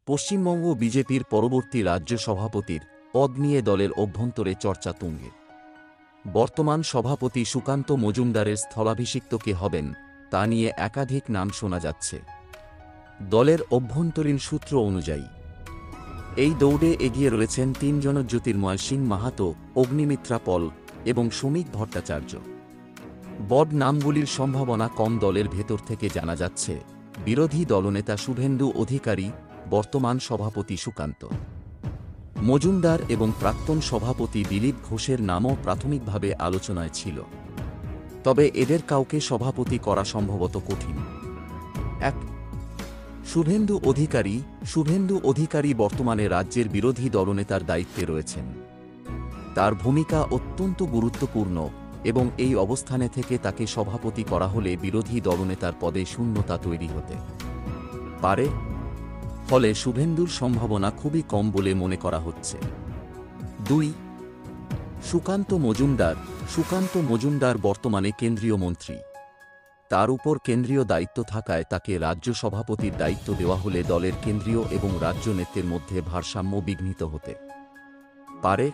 পশ্চিমবঙ্গ বিজেপির পরবর্তী রাজ্য সভাপতির পদ নিয়ে দলের অভ্যন্তরে চর্চা তুঙ্গে। বর্তমান সভাপতি সুকান্ত মজুমদারের স্থলাভিষিক্ত কে হবেন তা নিয়ে একাধিক নাম শোনা যাচ্ছে। দলের অভ্যন্তরীণ সূত্র অনুযায়ী এই দৌড়ে এগিয়ে রয়েছেন তিনজন: জ্যোতির্ময় সিং মাহাতো, অগ্নিমিত্রা পল এবং শ্রমিক ভট্টাচার্য। বড নামগুলির সম্ভাবনা কম। দলের ভেতর থেকে জানা যাচ্ছে বিরোধী দলনেতা শুভেন্দু অধিকারী, বর্তমান সভাপতি সুকান্ত মজুমদার এবং প্রাক্তন সভাপতি দিলীপ ঘোষের নামও প্রাথমিকভাবে আলোচনায় ছিল। তবে এদের কাউকে সভাপতি করা সম্ভবত কঠিন। ১. শুভেন্দু অধিকারী বর্তমানে রাজ্যের বিরোধী দলনেতার দায়িত্বে রয়েছেন। তার ভূমিকা অত্যন্ত গুরুত্বপূর্ণ এবং এই অবস্থানে থেকে তাকে সভাপতি করা হলে বিরোধী দলনেতার পদে শূন্যতা তৈরি হতে পারে। ফলে শুভেন্দুর সম্ভাবনা খুবই কম বলে মনে করা হচ্ছে। ২. সুকান্ত মজুমদার বর্তমানে কেন্দ্রীয় মন্ত্রী। তার উপর কেন্দ্রীয় দায়িত্ব থাকায় তাকে রাজ্য সভাপতির দায়িত্ব দেওয়া হলে দলের কেন্দ্রীয় এবং রাজ্য নেতৃত্বের মধ্যে ভারসাম্য বিঘ্নিত হতে পারে।